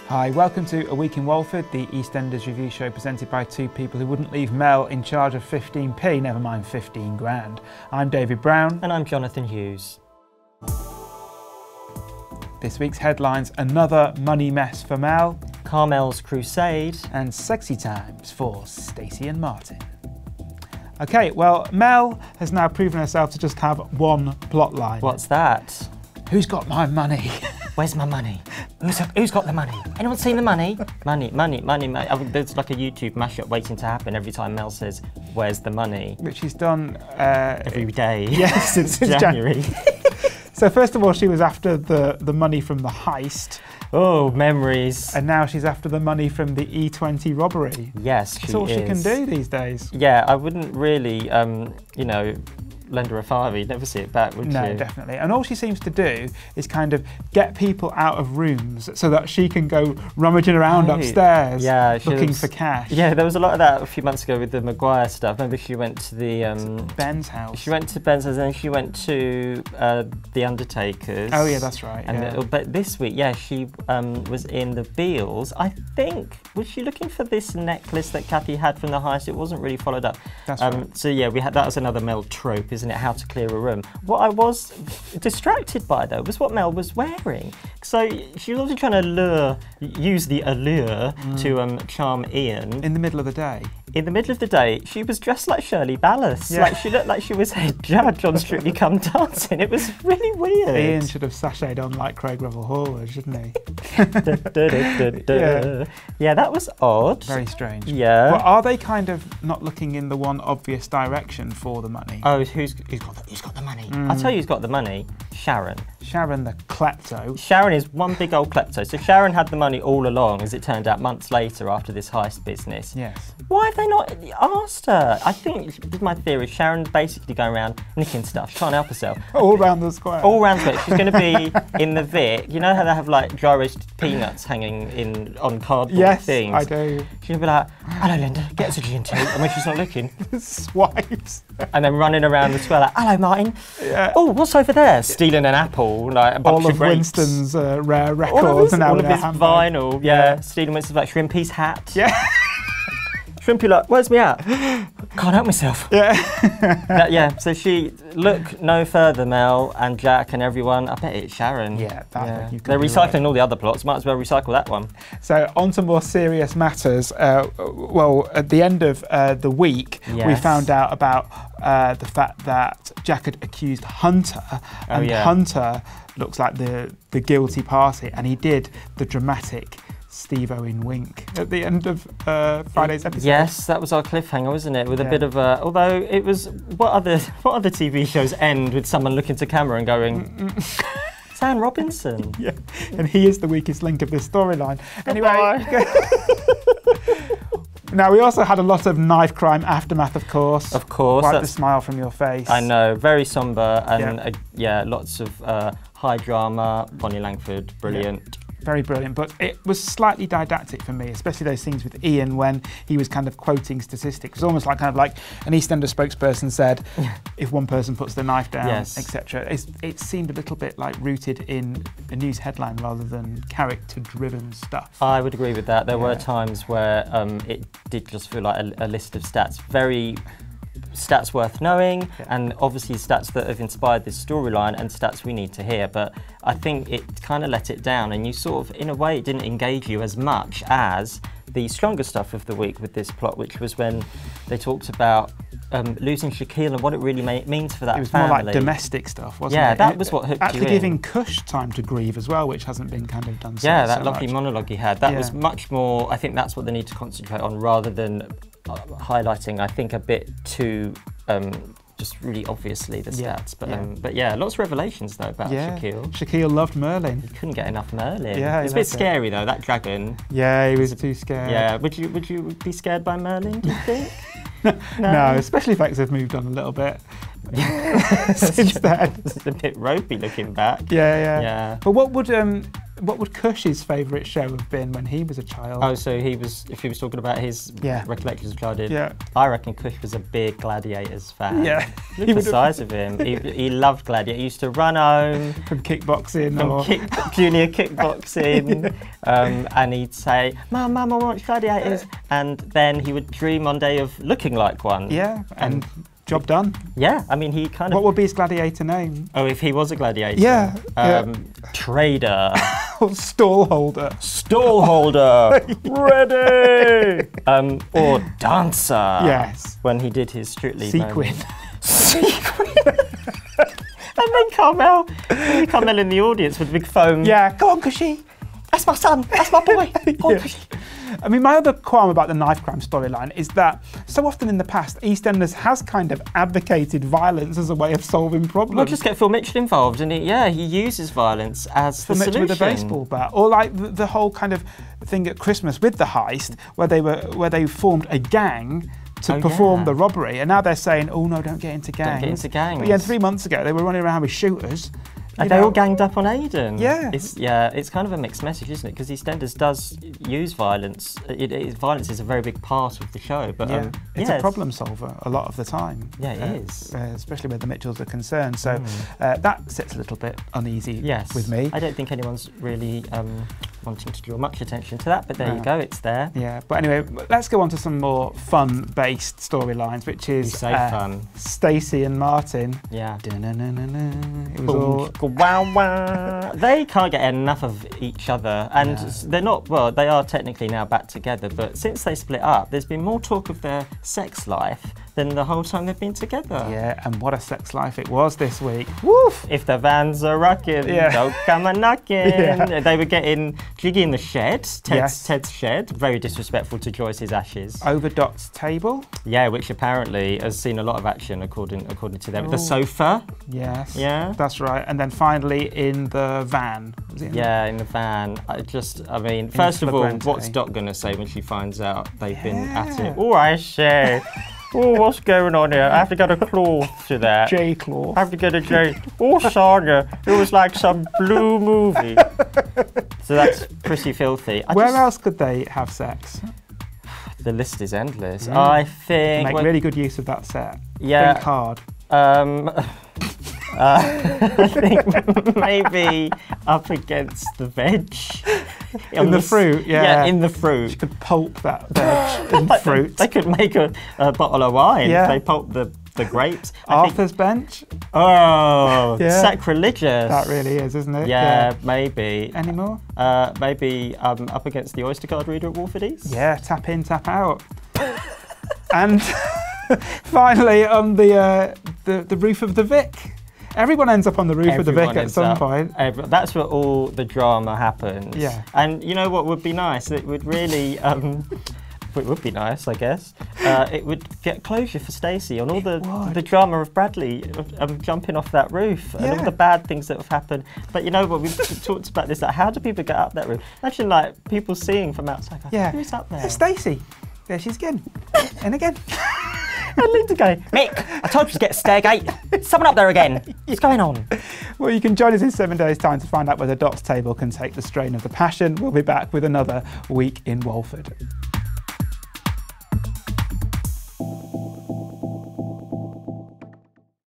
Hi, welcome to A Week in Walford, the EastEnders review show presented by two people who wouldn't leave Mel in charge of 15p, never mind 15 grand. I'm David Brown. And I'm Johnathon Hughes. This week's headlines: another money mess for Mel, Carmel's crusade, and sexy times for Stacey and Martin. Okay, well, Mel has now proven herself to just have one plot line. What's that? Who's got my money? Where's my money? Who's got the money? Anyone seen the money? Money. There's like a YouTube mashup waiting to happen every time Mel says, "Where's the money?" Which she's done every day. Yes, since January. So first of all, she was after the money from the heist. Oh, memories. And now she's after the money from the E20 robbery. Yes, she is. That's all she can do these days. Yeah, I wouldn't really, lend her a fiver. You'd never see it back, would you? No, definitely. And all she seems to do is kind of get people out of rooms so that she can go rummaging around upstairs looking for cash. Yeah, there was a lot of that a few months ago with the Maguire stuff. Remember she went to the... Ben's house. She went to Ben's house and then she went to the Undertaker's. Oh yeah, that's right. And but this week, yeah, she was in the Beals. I think, was she looking for this necklace that Kathy had from the heist? It wasn't really followed up. That's right. So yeah, that was another Mel trope, isn't it? How to clear a room. What I was distracted by though was what Mel was wearing. So she was also trying to use the allure to charm Ian. In the middle of the day. In the middle of the day, she was dressed like Shirley Ballas. Yeah. Like she looked like she was head judge on Strictly Come Dancing. It was really weird. Ian should have sashayed on like Craig Revel Hallward, shouldn't he? Yeah, that was odd. Very strange. Yeah. But are they kind of not looking in the one obvious direction for the money? Oh, who's got the money? I'll tell you who's got the money. Sharon. Sharon the klepto. Sharon is one big old klepto. So Sharon had the money all along, as it turned out months later after this heist business. Yes. Why have they not asked her? I think, my theory is Sharon's basically going around nicking stuff. She can't help herself. All round the square. All round the square. She's going to be in the Vic. You know how they have like dry roasted peanuts hanging on cardboard things? Yes, I do. She's going to be like, "Hello Linda, get us a G&T." And when she's not looking, swipes. And then running around the square like, "Hello Martin." Yeah. Oh, what's over there? Stealing an apple, like a bunch all of grapes. Winston's rare records and all of his vinyl. Yeah. Stealing Winston's like Shrimpy's hat. Yeah. Shrimpy like, "Where's me at?" "Can't help myself." Yeah. So she look no further, Mel and Jack and everyone. I bet it's Sharon. Yeah, they're recycling all the other plots. Might as well recycle that one. So on to more serious matters. Well, at the end of the week, we found out about the fact that Jack had accused Hunter, and Hunter looks like the guilty party, and he did the dramatic Steve Owen wink at the end of Friday's episode. Yes, that was our cliffhanger, wasn't it? With a bit of a... Although it was... What other TV shows end with someone looking to camera and going... Sam Robinson. Yeah, and he is the weakest link of this storyline. Anyway... Now, we also had a lot of knife crime aftermath, of course. Of course. Wipe the smile from your face. I know, very sombre and lots of high drama. Bonnie Langford, brilliant. Yeah. Very brilliant, but it was slightly didactic for me, especially those scenes with Ian when he was kind of quoting statistics. It was almost like an EastEnders spokesperson said, if one person puts the knife down, etc. It seemed a little bit like rooted in a news headline rather than character-driven stuff. I would agree with that. There were times where it did just feel like a list of stats, very stats worth knowing, and obviously stats that have inspired this storyline and stats we need to hear, but I think it kind of let it down, and you sort of, in a way, it didn't engage you as much as the stronger stuff of the week with this plot, which was when they talked about losing Shaquille and what it really means for that family. It was more like domestic stuff, wasn't it? Yeah, that was what hooked you in. Actually giving Kush time to grieve as well, which hasn't been kind of done so Yeah, that so lovely much. monologue he had. That was much more, I think that's what they need to concentrate on rather than highlighting, I think, a bit too just really obviously the stats. But yeah, lots of revelations though about Shaquille. Shaquille loved Merlin. He couldn't get enough Merlin. Yeah, it's a bit scary though, that dragon. Yeah, he was too scared. Yeah, would you be scared by Merlin, do you think? No, special effects have moved on a little bit since then. It's a bit ropey looking back. Yeah. But what would what would Cush's favourite show have been when he was a child? Oh, so if he was talking about his recollections of childhood, I reckon Cush was a big Gladiators fan. Yeah. Look at the size of him. He loved Gladiators. He used to run home. From kickboxing junior kickboxing. And he'd say, Mum, I watch Gladiators. And then he would dream one day of looking like one. Yeah, and job done. Yeah, I mean, he kind of... What would be his gladiator name? Oh, if he was a gladiator? Yeah. Trader. Stallholder. Stallholder. Ready. Or dancer. Yes. When he did his Strictly Sequin. Sequin. And then Carmel in the audience with a big foam. Yeah, go on, Cushy. That's my son. That's my boy. Go on, Cushy. I mean, my other qualm about the knife crime storyline is that so often in the past, EastEnders has kind of advocated violence as a way of solving problems. Well, just get Phil Mitchell involved, and he uses violence as the solution. With a baseball bat, or like the whole kind of thing at Christmas with the heist, where they formed a gang to perform the robbery, and now they're saying, "Oh no, don't get into gangs." Don't get into gangs. But yeah, 3 months ago they were running around with shooters. And they all ganged up on Aidan. Yeah. It's kind of a mixed message, isn't it? Because EastEnders does use violence. Violence is a very big part of the show. But it's a problem solver a lot of the time. Yeah, it is. Especially where the Mitchells are concerned. So that sits a little bit uneasy with me. I don't think anyone's really wanting to draw much attention to that, but there you go, it's there. Yeah, but anyway, let's go on to some more fun-based storylines, which is fun. Stacey and Martin. Yeah. It was all... Wow, wow. They can't get enough of each other, and they're not, well, they are technically now back together, but since they split up, there's been more talk of their sex life than the whole time they've been together. Yeah, and what a sex life it was this week. Woof! If the vans are rocking, don't come a knocking. They were getting jiggy in the shed, Ted's shed, very disrespectful to Joyce's ashes. Over Dot's table. Yeah, which apparently has seen a lot of action according to them. The sofa. Yes. Yeah. That's right. And then finally in the van. Was it in the van. I mean, first of all, what's Dot going to say when she finds out they've been at it? Oh, I say. Oh, what's going on here? I have to get a cloth to that. J-cloth. I have to get a J. Oh, Sonia, it was like some blue movie. So that's pretty filthy. Where else could they have sex? The list is endless. I think... Make really good use of that set. Yeah. Think hard. I think maybe up against the veg. In the fruit, Yeah, in the fruit. You could pulp that veg in fruit. They could make a bottle of wine if they pulp the grapes. Arthur's bench? Oh, sacrilegious. That really is, isn't it? Yeah, maybe. Any more? Maybe up against the Oyster card reader at Walford. Yeah, tap in, tap out. And finally on the roof of the Vic. Everyone ends up on the roof of the Vic at some point. That's where all the drama happens. Yeah. And you know what would be nice? It would really... it would be nice, I guess. It would get closure for Stacey on all the drama of Bradley jumping off that roof and all the bad things that have happened. But you know what, we've talked about this, like, how do people get up that roof? Imagine like people seeing from outside, like, who's up there? It's Stacey. There she's again. And again. And Linda going, Mick, I told you to get a stairgate. Someone up there again. What's going on? Well, you can join us in 7 days' time to find out whether Dot's table can take the strain of the passion. We'll be back with another week in Walford.